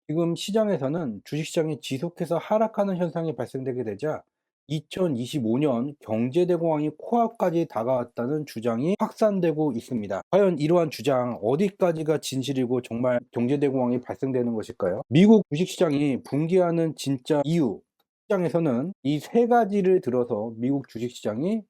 지금 시장에서는 주식시장이 지속해서 하락하는 현상이 발생되게 되자 2025년 경제대공황이 코앞까지 다가왔다는 주장이 확산되고 있습니다. 과연 이러한 주장 어디까지가 진실이고 정말 경제대공황이 발생되는 것일까요? 미국 주식시장이 붕괴하는 진짜 이유, 시장에서는 이 세 가지를 들어서 미국 주식시장이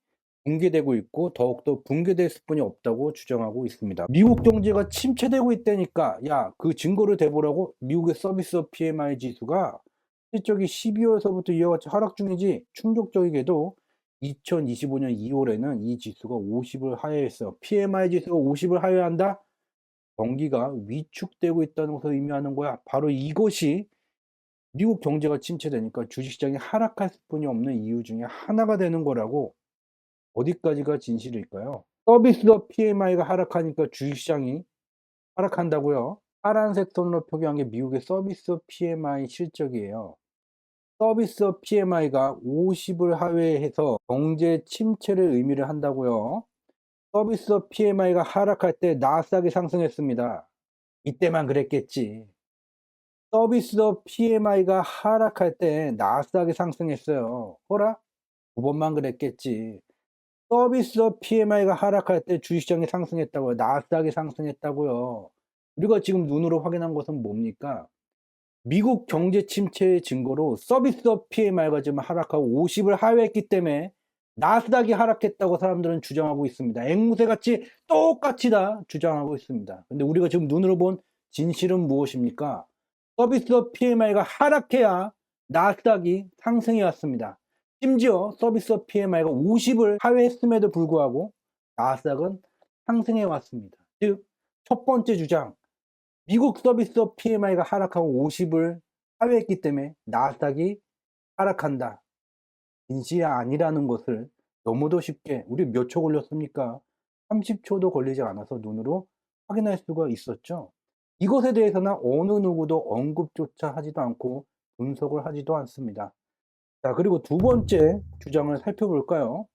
붕괴되고 있고 더욱더 붕괴될 수뿐이 없다고 주장하고 있습니다. 미국 경제가 침체되고 있다니까 야 그 증거를 대보라고. 미국의 서비스업 PMI 지수가 실적이 12월서부터 이어같이 하락 중이지. 충격적이게도 2025년 2월에는 이 지수가 50을 하회했어. PMI 지수가 50을 하회한다? 경기가 위축되고 있다는 것을 의미하는 거야. 바로 이것이 미국 경제가 침체되니까 주식시장이 하락할 수뿐이 없는 이유 중에 하나가 되는 거라고. 어디까지가 진실일까요? 서비스업 PMI가 하락하니까 주식시장이 하락한다고요? 파란색 선으로 표기한 게 미국의 서비스업 PMI 실적이에요. 서비스업 PMI가 50을 하회해서 경제 침체를 의미를 한다고요. 서비스업 PMI가 하락할 때 나스닥이 상승했습니다. 이때만 그랬겠지. 서비스업 PMI가 하락할 때 나스닥이 상승했어요. 허라? 두 번만 그랬겠지. 서비스업 PMI가 하락할 때 주식시장이 상승했다고요. 나스닥이 상승했다고요. 우리가 지금 눈으로 확인한 것은 뭡니까? 미국 경제 침체의 증거로 서비스업 PMI가 지금 하락하고 50을 하회했기 때문에 나스닥이 하락했다고 사람들은 주장하고 있습니다. 앵무새같이 똑같이 다 주장하고 있습니다. 근데 우리가 지금 눈으로 본 진실은 무엇입니까? 서비스업 PMI가 하락해야 나스닥이 상승해 왔습니다. 심지어 서비스업 PMI가 50을 하회했음에도 불구하고 나스닥은 상승해 왔습니다. 즉, 첫 번째 주장, 미국 서비스업 PMI가 하락하고 50을 하회했기 때문에 나스닥이 하락한다. 진실이 아니라는 것을 너무도 쉽게, 우리 몇 초 걸렸습니까? 30초도 걸리지 않아서 눈으로 확인할 수가 있었죠. 이것에 대해서는 어느 누구도 언급조차 하지도 않고 분석을 하지도 않습니다. 자, 그리고 두 번째 주장을 살펴볼까요?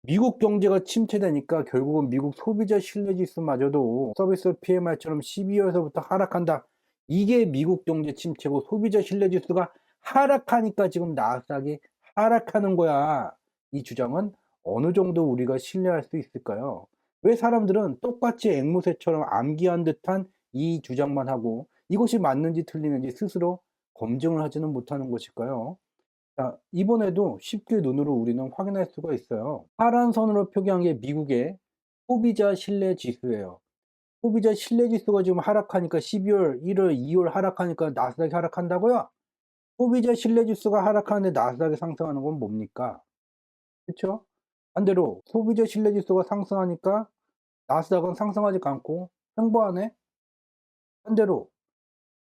미국 경제가 침체되니까 결국은 미국 소비자 신뢰지수마저도 서비스 PMI처럼 12월서부터 하락한다. 이게 미국 경제 침체고 소비자 신뢰지수가 하락하니까 지금 나스닥이 하락하는 거야. 이 주장은 어느 정도 우리가 신뢰할 수 있을까요? 왜 사람들은 똑같이 앵무새처럼 암기한 듯한 이 주장만 하고 이것이 맞는지 틀리는지 스스로 검증을 하지는 못하는 것일까요? 자, 이번에도 쉽게 눈으로 우리는 확인할 수가 있어요. 파란 선으로 표기한 게 미국의 소비자 신뢰 지수예요. 소비자 신뢰 지수가 지금 하락하니까 12월, 1월, 2월 하락하니까 나스닥이 하락한다고요? 소비자 신뢰 지수가 하락하는데 나스닥이 상승하는 건 뭡니까? 그렇죠? 반대로 소비자 신뢰 지수가 상승하니까 나스닥은 상승하지 않고 횡보하네? 반대로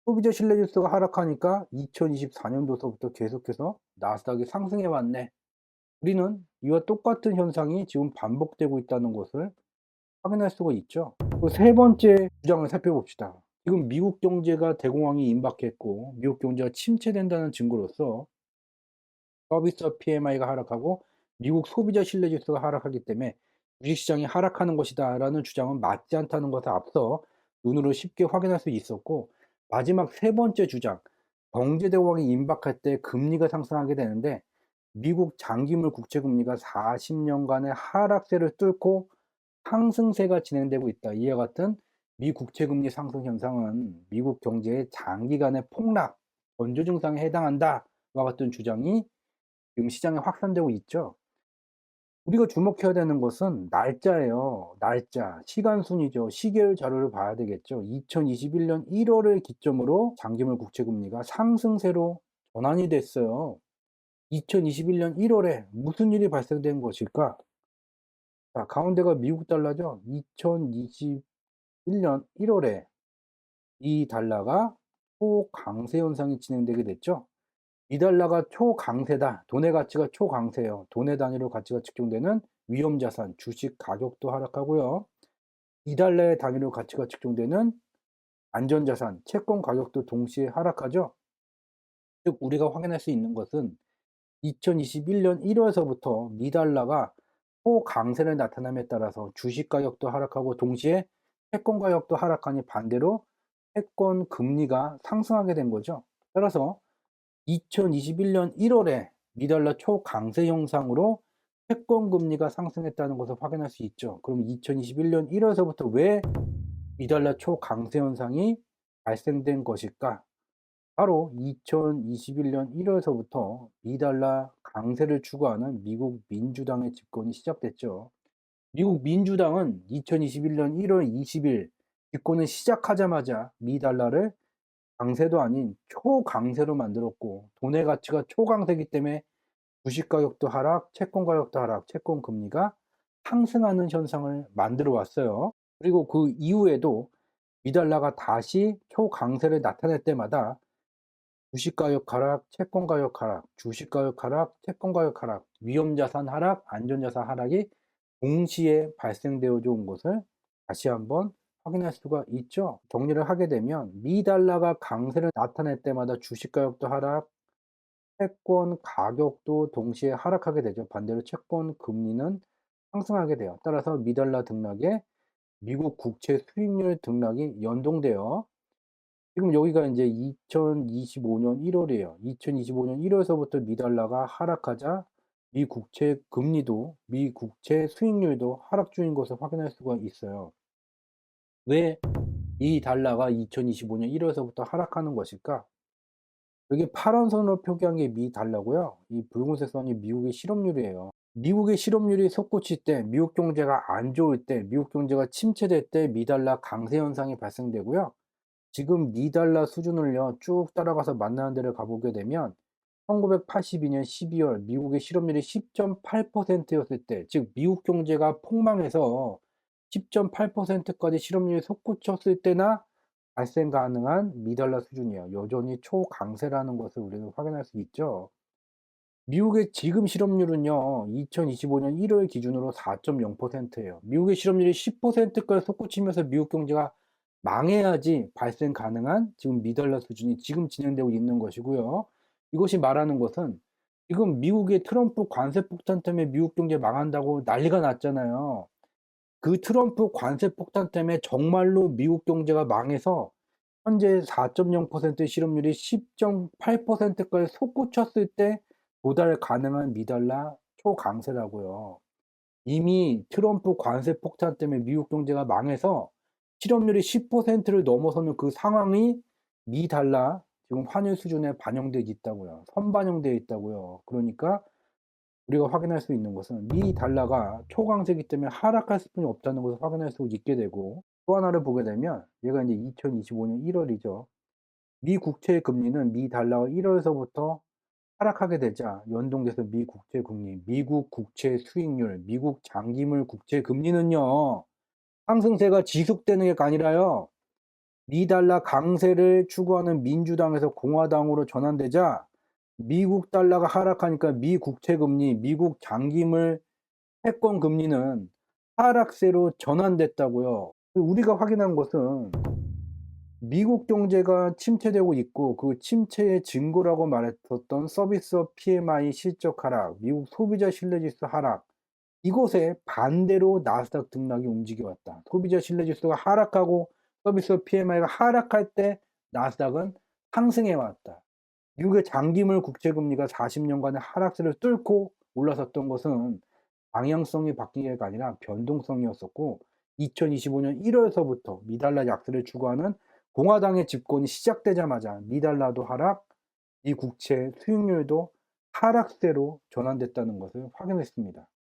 소비자 신뢰 지수가 하락하니까 2024년도서부터 계속해서 나스닥이 상승해 왔네. 우리는 이와 똑같은 현상이 지금 반복되고 있다는 것을 확인할 수가 있죠. 그 세 번째 주장을 살펴봅시다. 지금 미국 경제가 대공황이 임박했고 미국 경제가 침체된다는 증거로서 서비스 PMI가 하락하고 미국 소비자 신뢰 지수가 하락하기 때문에 주식시장이 하락하는 것이다라는 주장은 맞지 않다는 것을 앞서 눈으로 쉽게 확인할 수 있었고, 마지막 세 번째 주장, 경제 대공황이 임박할 때 금리가 상승하게 되는데 미국 장기물 국채 금리가 40년간의 하락세를 뚫고 상승세가 진행되고 있다. 이와 같은 미 국채 금리 상승 현상은 미국 경제의 장기간의 폭락, 건조 증상에 해당한다와 같은 주장이 지금 시장에 확산되고 있죠. 우리가 주목해야 되는 것은 날짜예요. 날짜, 시간 순이죠. 시계열 자료를 봐야 되겠죠. 2021년 1월을 기점으로 장기물 국채 금리가 상승세로 전환이 됐어요. 2021년 1월에 무슨 일이 발생된 것일까? 자, 가운데가 미국 달러죠. 2021년 1월에 이 달러가 초강세 현상이 진행되게 됐죠. 이 달러가 초강세다. 돈의 가치가 초강세예요. 돈의 단위로 가치가 측정되는 위험자산, 주식 가격도 하락하고요. 이 달러의 단위로 가치가 측정되는 안전자산, 채권 가격도 동시에 하락하죠. 즉, 우리가 확인할 수 있는 것은 2021년 1월서부터 미 달러가 초강세를 나타남에 따라서 주식 가격도 하락하고 동시에 채권 가격도 하락하니 반대로 채권 금리가 상승하게 된 거죠. 따라서 2021년 1월에 미달러 초강세 현상으로 채권 금리가 상승했다는 것을 확인할 수 있죠. 그럼 2021년 1월서부터 왜 미달러 초강세 현상이 발생된 것일까? 바로 2021년 1월서부터 미달러 강세를 추구하는 미국 민주당의 집권이 시작됐죠. 미국 민주당은 2021년 1월 20일 집권을 시작하자마자 미달러를 강세도 아닌 초강세로 만들었고, 돈의 가치가 초강세이기 때문에 주식 가격도 하락, 채권 가격도 하락, 채권 금리가 상승하는 현상을 만들어 왔어요. 그리고 그 이후에도 미달러가 다시 초강세를 나타낼 때마다 주식 가격 하락, 채권 가격 하락, 주식 가격 하락, 채권 가격 하락, 위험자산 하락, 안전자산 하락이 동시에 발생되어져 온 것을 다시 한번 확인할 수가 있죠. 정리를 하게 되면 미달러가 강세를 나타낼 때마다 주식 가격도 하락, 채권 가격도 동시에 하락하게 되죠. 반대로 채권 금리는 상승하게 돼요. 따라서 미달러 등락에 미국 국채 수익률 등락이 연동되어, 지금 여기가 이제 2025년 1월이에요. 2025년 1월서부터 미달러가 하락하자 미 국채 금리도, 미 국채 수익률도 하락 중인 것을 확인할 수가 있어요. 왜 이 달러가 2025년 1월서부터 하락하는 것일까? 여기 파란 선으로 표기한 게 미 달러고요. 이 붉은색 선이 미국의 실업률이에요. 미국의 실업률이 솟구칠 때, 미국 경제가 안 좋을 때, 미국 경제가 침체될 때 미달러 강세 현상이 발생되고요. 지금 미달러 수준을요 쭉 따라가서 만나는 데를 가보게 되면 1982년 12월 미국의 실업률이 10.8%였을 때, 즉 미국 경제가 폭망해서 10.8%까지 실업률이 솟구쳤을 때나 발생 가능한 미달러 수준이에요. 여전히 초강세라는 것을 우리는 확인할 수 있죠. 미국의 지금 실업률은요 2025년 1월 기준으로 4.0%예요. 미국의 실업률이 10%까지 솟구치면서 미국 경제가 망해야지 발생 가능한 지금 미달러 수준이 지금 진행되고 있는 것이고요. 이것이 말하는 것은 지금 미국의 트럼프 관세 폭탄 때문에 미국 경제 망한다고 난리가 났잖아요. 그 트럼프 관세 폭탄 때문에 정말로 미국 경제가 망해서 현재 4.0%의 실업률이 10.8%까지 솟구쳤을 때 도달 가능한 미달러 초강세라고요. 이미 트럼프 관세 폭탄 때문에 미국 경제가 망해서 실업률이 10%를 넘어서는 그 상황이 미달러 지금 환율 수준에 반영되어 있다고요. 선반영되어 있다고요. 그러니까 우리가 확인할 수 있는 것은 미달러가 초강세이기 때문에 하락할 수뿐이 없다는 것을 확인할 수 있게 되고, 또 하나를 보게 되면 얘가 이제 2025년 1월이죠. 미 국채 금리는 미달러가 1월서부터 하락하게 되자 연동돼서 미 국채 금리, 미국 국채 수익률, 미국 장기물 국채 금리는요 상승세가 지속되는 게 아니라요 미달러 강세를 추구하는 민주당에서 공화당으로 전환되자 미국 달러가 하락하니까 미 국채 금리, 미국 장기물 채권 금리는 하락세로 전환됐다고요. 우리가 확인한 것은 미국 경제가 침체되고 있고 그 침체의 증거라고 말했었던 서비스업 PMI 실적 하락, 미국 소비자 신뢰지수 하락, 이것에 반대로 나스닥 등락이 움직여 왔다. 소비자 신뢰지수가 하락하고 서비스업 PMI가 하락할 때 나스닥은 상승해 왔다. 미국의 장기물 국채금리가 40년간의 하락세를 뚫고 올라섰던 것은 방향성이 바뀐 게 아니라 변동성이었었고, 2025년 1월서부터 미달러 약세를 추구하는 공화당의 집권이 시작되자마자 미달러도 하락, 이 국채 수익률도 하락세로 전환됐다는 것을 확인했습니다.